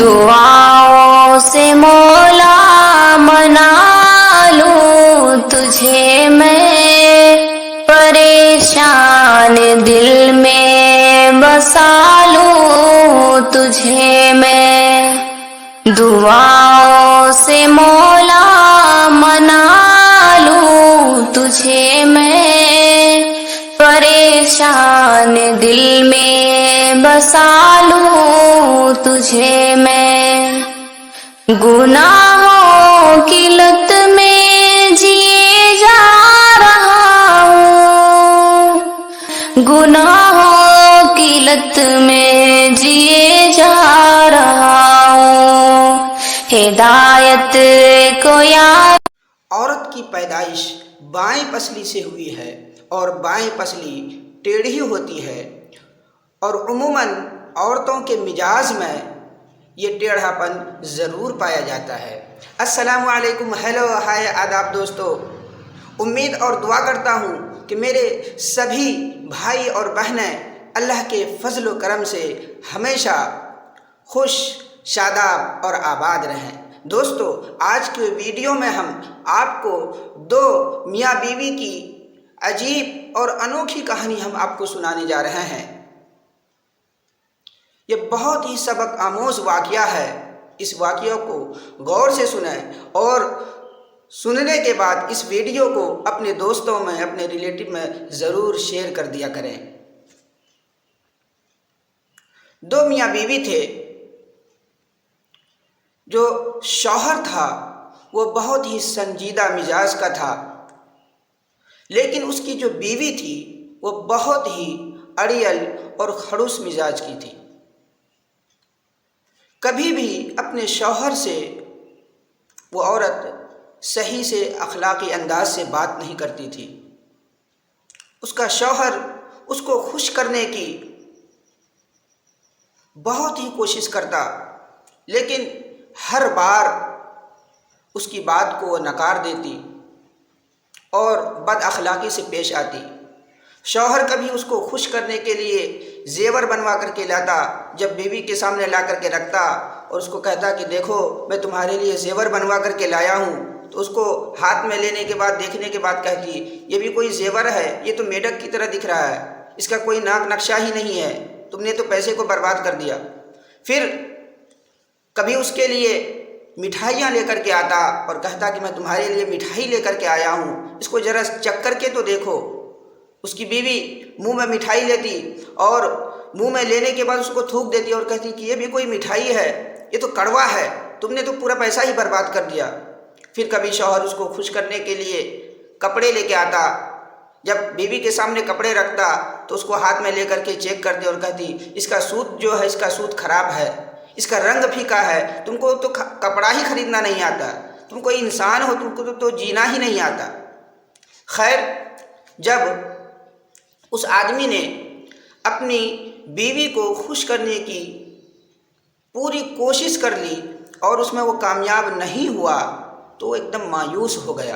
دعاؤں سے مولا منا لوں تجھے میں، پریشان دل میں بسا لوں تجھے میں، دعاؤں سے مولا منا لوں تجھے میں، پریشان دل میں بسا لوں تجھے میں، گناہوں کی لت میں جیے جا رہا ہوں، گناہوں کی لت میں جیے جا رہا ہوں، ہدایت کو یاد۔ عورت کی پیدائش بائیں پسلی سے ہوئی ہے اور بائیں پسلی ٹیڑھی ہوتی ہے، اور عموماً عورتوں کے مزاج میں یہ ٹیڑھا پن ضرور پایا جاتا ہے۔ السلام علیکم، ہیلو، ہائے، آداب دوستو۔ امید اور دعا کرتا ہوں کہ میرے سبھی بھائی اور بہنیں اللہ کے فضل و کرم سے ہمیشہ خوش، شاداب اور آباد رہیں۔ دوستو، آج کے ویڈیو میں ہم آپ کو دو میاں بیوی کی عجیب اور انوکھی کہانی ہم آپ کو سنانے جا رہے ہیں۔ یہ بہت ہی سبق آموز واقعہ ہے۔ اس واقعہ کو غور سے سنیں اور سننے کے بعد اس ویڈیو کو اپنے دوستوں میں، اپنے ریلیٹو میں ضرور شیئر کر دیا کریں۔ دو میاں بیوی تھے۔ جو شوہر تھا وہ بہت ہی سنجیدہ مزاج کا تھا، لیکن اس کی جو بیوی تھی وہ بہت ہی اڑیل اور خڑوس مزاج کی تھی۔ کبھی بھی اپنے شوہر سے وہ عورت صحیح سے اخلاقی انداز سے بات نہیں کرتی تھی۔ اس کا شوہر اس کو خوش کرنے کی بہت ہی کوشش کرتا، لیکن ہر بار اس کی بات کو وہ نکار دیتی اور بد اخلاقی سے پیش آتی۔ شوہر کبھی اس کو خوش کرنے کے لیے زیور بنوا کر کے لاتا، جب بیوی کے سامنے لا کر کے رکھتا اور اس کو کہتا کہ دیکھو میں تمہارے لیے زیور بنوا کر کے لایا ہوں، تو اس کو ہاتھ میں لینے کے بعد، دیکھنے کے بعد کہتی یہ بھی کوئی زیور ہے؟ یہ تو میڈک کی طرح دکھ رہا ہے، اس کا کوئی ناک نقشہ ہی نہیں ہے، تم نے تو پیسے کو برباد کر دیا۔ پھر کبھی اس کے لیے مٹھائیاں لے کر کے آتا اور کہتا کہ میں تمہارے لیے مٹھائی لے کر کے آیا ہوں، اس کو ذرا چکھ کر کے تو دیکھو۔ اس کی بیوی منہ میں مٹھائی لیتی اور منہ میں لینے کے بعد اس کو تھوک دیتی اور کہتی کہ یہ بھی کوئی مٹھائی ہے؟ یہ تو کڑوا ہے، تم نے تو پورا پیسہ ہی برباد کر دیا۔ پھر کبھی شوہر اس کو خوش کرنے کے لیے کپڑے لے کے آتا، جب بیوی کے سامنے کپڑے رکھتا تو اس کو ہاتھ میں لے کر کے چیک کرتی اور کہتی اس کا سوت جو ہے، اس کا سوت خراب ہے، اس کا رنگ پھیکا ہے، تم کو تو کپڑا ہی خریدنا نہیں آتا، تم کوئی انسان ہو، تم کو تو جینا ہی نہیں آتا۔ خیر، جب اس آدمی نے اپنی بیوی کو خوش کرنے کی پوری کوشش کر لی اور اس میں وہ کامیاب نہیں ہوا تو وہ ایک دم مایوس ہو گیا۔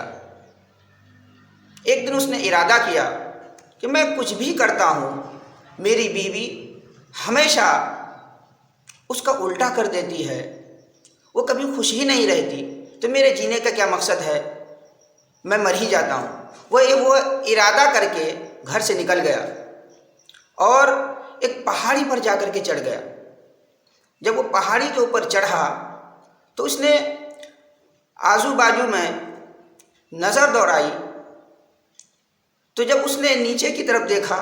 ایک دن اس نے ارادہ کیا کہ میں کچھ بھی کرتا ہوں، میری بیوی ہمیشہ اس کا الٹا کر دیتی ہے، وہ کبھی خوش ہی نہیں رہتی، تو میرے جینے کا کیا مقصد ہے، میں مر ہی جاتا ہوں۔ وہ ارادہ کر کے گھر سے نکل گیا اور ایک پہاڑی پر جا کر کے چڑھ گیا۔ جب وہ پہاڑی کے اوپر چڑھا تو اس نے آزو بازو میں نظر دوڑائی، تو جب اس نے نیچے کی طرف دیکھا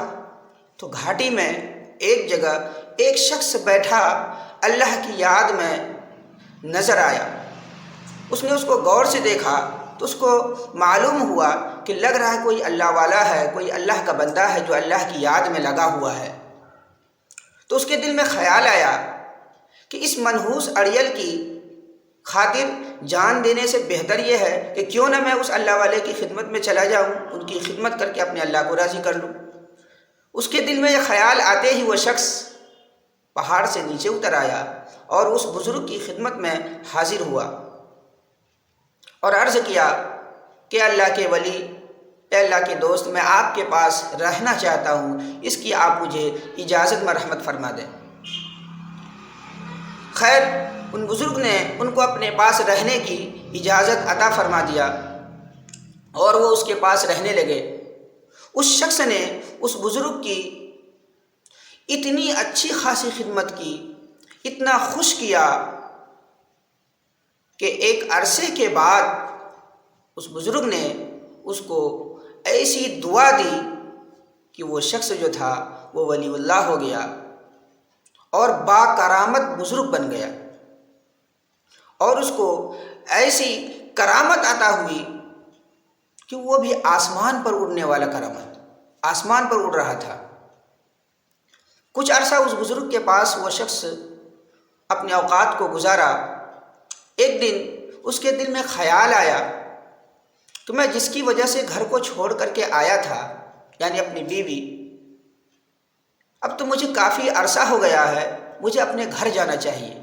تو گھاٹی میں ایک جگہ ایک شخص بیٹھا اللہ کی یاد میں نظر آیا۔ اس نے اس کو غور سے دیکھا تو اس کو معلوم ہوا کہ لگ رہا ہے کوئی اللہ والا ہے، کوئی اللہ کا بندہ ہے جو اللہ کی یاد میں لگا ہوا ہے۔ تو اس کے دل میں خیال آیا کہ اس منحوس اڑیل کی خاطر جان دینے سے بہتر یہ ہے کہ کیوں نہ میں اس اللہ والے کی خدمت میں چلا جاؤں، ان کی خدمت کر کے اپنے اللہ کو راضی کر لوں۔ اس کے دل میں یہ خیال آتے ہی وہ شخص پہاڑ سے نیچے اتر آیا اور اس بزرگ کی خدمت میں حاضر ہوا اور عرض کیا کہ اللہ کے ولی، اے اللہ کے دوست، میں آپ کے پاس رہنا چاہتا ہوں، اس کی آپ مجھے اجازت مرحمت فرما دیں۔ خیر ان بزرگ نے ان کو اپنے پاس رہنے کی اجازت عطا فرما دیا اور وہ اس کے پاس رہنے لگے۔ اس شخص نے اس بزرگ کی اتنی اچھی خاصی خدمت کی، اتنا خوش کیا کہ ایک عرصے کے بعد اس بزرگ نے اس کو ایسی دعا دی کہ وہ شخص جو تھا وہ ولی اللہ ہو گیا اور با کرامت بزرگ بن گیا، اور اس کو ایسی کرامت عطا ہوئی کہ وہ بھی آسمان پر اڑنے والا کرامت، آسمان پر اڑ رہا تھا۔ کچھ عرصہ اس بزرگ کے پاس وہ شخص اپنے اوقات کو گزارا۔ ایک دن اس کے دل میں خیال آیا کہ میں جس کی وجہ سے گھر کو چھوڑ کر کے آیا تھا، یعنی اپنی بیوی، اب تو مجھے کافی عرصہ ہو گیا ہے، مجھے اپنے گھر جانا چاہیے۔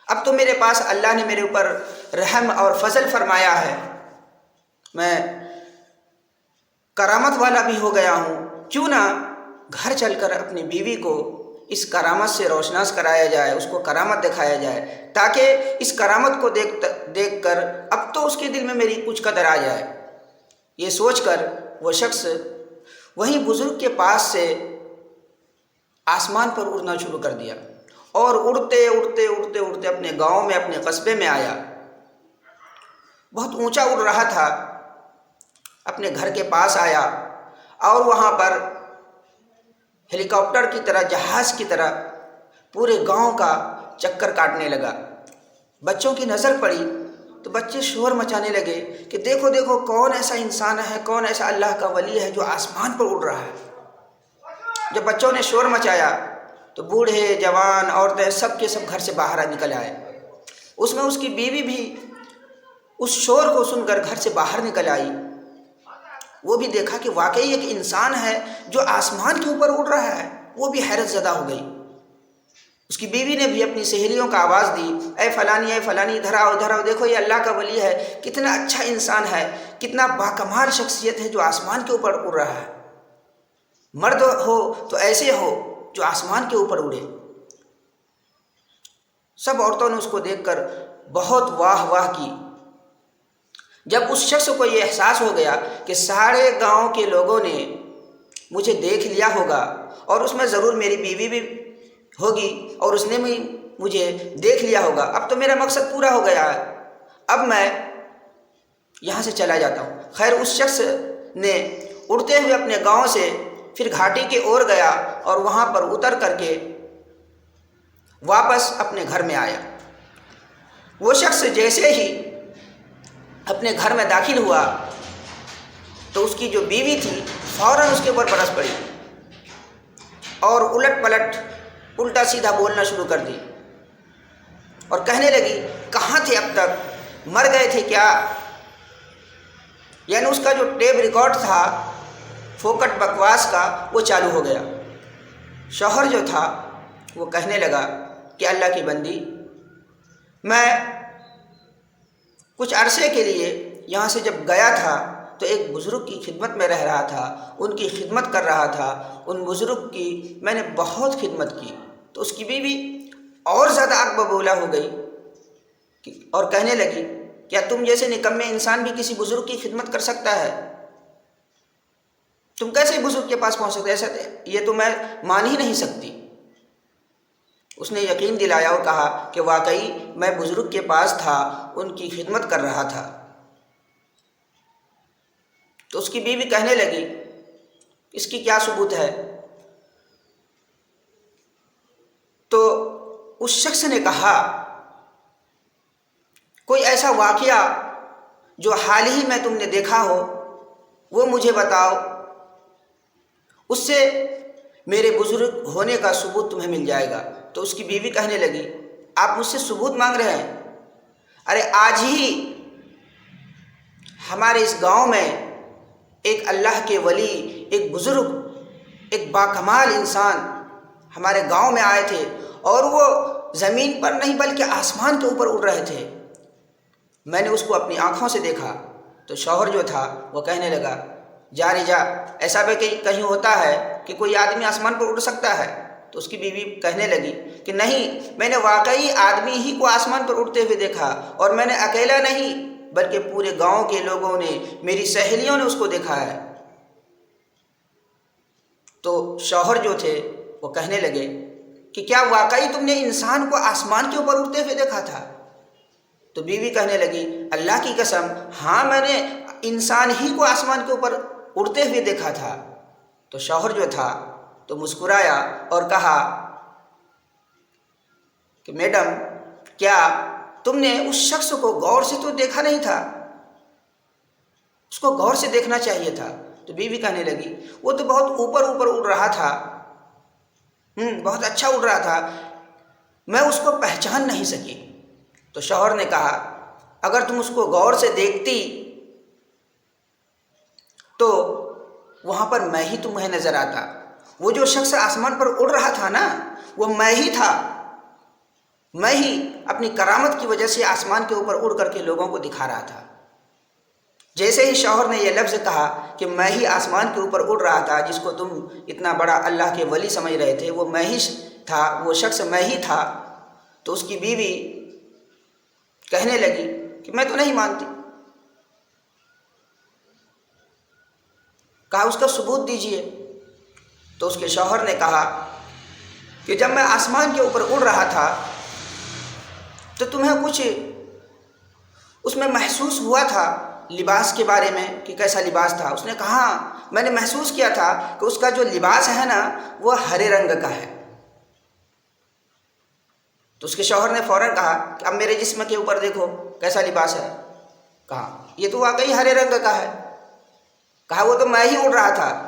اب تو میرے پاس اللہ نے میرے اوپر رحم اور فضل فرمایا ہے، میں کرامت والا بھی ہو گیا ہوں، کیوں نہ گھر چل کر اپنی بیوی کو اس کرامت سے روشناس کرایا جائے، اس کو کرامت دکھایا جائے، تاکہ اس کرامت کو دیکھ کر اب تو اس کے دل میں میری کچھ قدر آ جائے۔ یہ سوچ کر وہ شخص وہیں بزرگ کے پاس سے آسمان پر اڑنا شروع کر دیا اور اڑتے اڑتے اڑتے اڑتے اپنے گاؤں میں، اپنے قصبے میں آیا۔ بہت اونچا اڑ رہا تھا، اپنے گھر کے پاس آیا اور وہاں پر ہیلی کاپٹر کی طرح، جہاز کی طرح پورے گاؤں کا چکر کاٹنے لگا۔ بچوں کی نظر پڑی تو بچے شور مچانے لگے کہ دیکھو دیکھو کون ایسا انسان ہے، کون ایسا اللہ کا ولی ہے جو آسمان پر اڑ رہا ہے۔ جب بچوں نے شور مچایا تو بوڑھے، جوان، عورتیں سب کے سب گھر سے باہر نکل آئے۔ اس میں اس کی بیوی بھی اس شور کو سن کر گھر سے باہر نکل آئی۔ وہ بھی دیکھا کہ واقعی ایک انسان ہے جو آسمان کے اوپر اڑ رہا ہے، وہ بھی حیرت زدہ ہو گئی۔ اس کی بیوی نے بھی اپنی سہیلیوں کا آواز دی، اے فلانی، اے فلانی، ادھر آؤ، ادھر آؤ، دیکھو یہ اللہ کا ولی ہے، کتنا اچھا انسان ہے، کتنا باکمال شخصیت ہے جو آسمان کے اوپر اڑ رہا ہے۔ مرد ہو تو ایسے ہو جو آسمان کے اوپر اڑے۔ سب عورتوں نے اس کو دیکھ کر بہت واہ واہ کی۔ جب اس شخص کو یہ احساس ہو گیا کہ سارے گاؤں کے لوگوں نے مجھے دیکھ لیا ہوگا اور اس میں ضرور میری بیوی بھی ہوگی اور اس نے بھی مجھے دیکھ لیا ہوگا، اب تو میرا مقصد پورا ہو گیا ہے، اب میں یہاں سے چلا جاتا ہوں۔ خیر اس شخص نے اڑتے ہوئے اپنے گاؤں سے پھر گھاٹی کی اور گیا اور وہاں پر اتر کر کے واپس اپنے گھر میں آیا۔ وہ شخص جیسے ہی اپنے گھر میں داخل ہوا تو اس کی جو بیوی تھی فوراً اس کے اوپر برس پڑی اور الٹ پلٹ الٹا سیدھا بولنا شروع کر دی اور کہنے لگی، کہاں تھے اب تک، مر گئے تھے کیا؟ یعنی اس کا جو ٹیپ ریکارڈ تھا فوکٹ بکواس کا وہ چالو ہو گیا۔ شوہر جو تھا وہ کہنے لگا کہ اللہ کی بندی، میں کچھ عرصے کے لیے یہاں سے جب گیا تھا تو ایک بزرگ کی خدمت میں رہ رہا تھا، ان کی خدمت کر رہا تھا، ان بزرگ کی میں نے بہت خدمت کی۔ تو اس کی بیوی اور زیادہ آگ ببولا ہو گئی اور کہنے لگی، کیا تم جیسے نکمے انسان بھی کسی بزرگ کی خدمت کر سکتا ہے؟ تم کیسے بزرگ کے پاس پہنچ سکتے؟ ایسا یہ تو میں مان ہی نہیں سکتی۔ اس نے یقین دلایا اور کہا کہ واقعی میں بزرگ کے پاس تھا، ان کی خدمت کر رہا تھا۔ تو اس کی بیوی کہنے لگی، اس کی کیا ثبوت ہے؟ تو اس شخص نے کہا، کوئی ایسا واقعہ جو حال ہی میں تم نے دیکھا ہو وہ مجھے بتاؤ، اس سے میرے بزرگ ہونے کا ثبوت تمہیں مل جائے گا۔ تو اس کی بیوی کہنے لگی، آپ مجھ سے ثبوت مانگ رہے ہیں؟ ارے آج ہی ہمارے اس گاؤں میں ایک اللہ کے ولی، ایک بزرگ، ایک باکمال انسان ہمارے گاؤں میں آئے تھے اور وہ زمین پر نہیں بلکہ آسمان کے اوپر اڑ رہے تھے، میں نے اس کو اپنی آنکھوں سے دیکھا۔ تو شوہر جو تھا وہ کہنے لگا، جا رے جا، ایسا بھی کہیں ہوتا ہے کہ کوئی آدمی آسمان پر اڑ سکتا ہے؟ تو اس کی بیوی کہنے لگی کہ نہیں، میں نے واقعی آدمی ہی کو آسمان پر اڑتے ہوئے دیکھا، اور میں نے اکیلا نہیں بلکہ پورے گاؤں کے لوگوں نے، میری سہیلیوں نے اس کو دیکھا ہے۔ تو شوہر جو تھے وہ کہنے لگے کہ کیا واقعی تم نے انسان کو آسمان کے اوپر اڑتے ہوئے دیکھا تھا؟ تو بیوی کہنے لگی اللہ کی قسم، ہاں میں نے انسان ہی کو آسمان کے اوپر اڑتے ہوئے دیکھا تھا۔ تو شوہر جو تھا تو مسکرایا اور کہا کہ میڈم، کیا تم نے اس شخص کو غور سے تو دیکھا نہیں تھا؟ اس کو غور سے دیکھنا چاہیے تھا۔ تو بیوی کہنے لگی وہ تو بہت اوپر اوپر اڑ رہا تھا، بہت اچھا اڑ رہا تھا، میں اس کو پہچان نہیں سکی۔ تو شوہر نے کہا اگر تم اس کو غور سے دیکھتی تو وہاں پر میں ہی تمہیں نظر آتا۔ وہ جو شخص آسمان پر اڑ رہا تھا نا، وہ میں ہی تھا، میں ہی اپنی کرامت کی وجہ سے آسمان کے اوپر اڑ کر کے لوگوں کو دکھا رہا تھا۔ جیسے ہی شوہر نے یہ لفظ کہا کہ میں ہی آسمان کے اوپر اڑ رہا تھا، جس کو تم اتنا بڑا اللہ کے ولی سمجھ رہے تھے، وہ میں ہی تھا، وہ شخص میں ہی تھا، تو اس کی بیوی کہنے لگی کہ میں تو نہیں مانتی۔ کہا اس کا ثبوت دیجئے۔ تو اس کے شوہر نے کہا کہ جب میں آسمان کے اوپر اڑ رہا تھا تو تمہیں کچھ اس میں محسوس ہوا تھا لباس کے بارے میں کہ کیسا لباس تھا؟ اس نے کہا میں نے محسوس کیا تھا کہ اس کا جو لباس ہے نا وہ ہرے رنگ کا ہے۔ تو اس کے شوہر نے فوراً کہا کہ اب میرے جسم کے اوپر دیکھو کیسا لباس ہے۔ کہا یہ تو واقعی ہرے رنگ کا ہے۔ کہا وہ تو میں ہی اڑ رہا تھا۔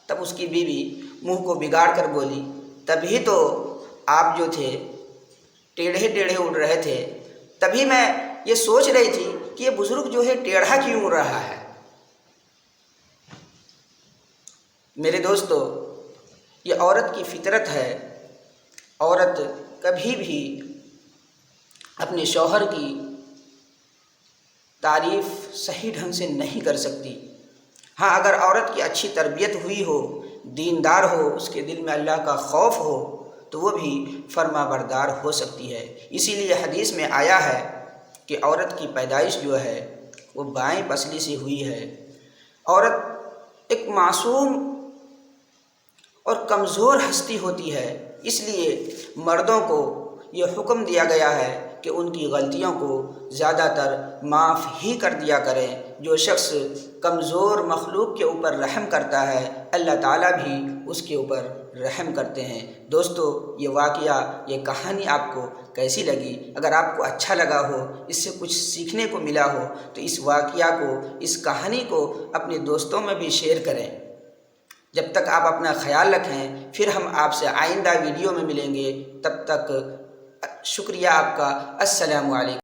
تب اس کی بیوی منہ کو بگاڑ کر بولی تبھی تو آپ جو تھے ٹیڑھے ٹیڑھے اڑ رہے تھے، تبھی میں یہ سوچ رہی تھی کہ یہ بزرگ جو ہے ٹیڑھا کیوں اڑ رہا ہے۔ میرے دوستو، یہ عورت کی فطرت ہے، عورت کبھی بھی اپنے شوہر کی تعریف صحیح ڈھنگ سے نہیں کر سکتی۔ ہاں اگر عورت کی اچھی تربیت ہوئی ہو، دیندار ہو، اس کے دل میں اللہ کا خوف ہو، تو وہ بھی فرما بردار ہو سکتی ہے۔ اسی لیے حدیث میں آیا ہے کہ عورت کی پیدائش جو ہے وہ بائیں پسلی سے ہوئی ہے۔ عورت ایک معصوم اور کمزور ہستی ہوتی ہے، اس لیے مردوں کو یہ حکم دیا گیا ہے کہ ان کی غلطیوں کو زیادہ تر معاف ہی کر دیا کریں۔ جو شخص کمزور مخلوق کے اوپر رحم کرتا ہے، اللہ تعالیٰ بھی اس کے اوپر رحم کرتے ہیں۔ دوستو، یہ واقعہ، یہ کہانی آپ کو کیسی لگی؟ اگر آپ کو اچھا لگا ہو، اس سے کچھ سیکھنے کو ملا ہو، تو اس واقعہ کو، اس کہانی کو اپنے دوستوں میں بھی شیئر کریں۔ جب تک آپ اپنا خیال رکھیں، پھر ہم آپ سے آئندہ ویڈیو میں ملیں گے۔ تب تک شکریہ آپ کا۔ السلام علیکم۔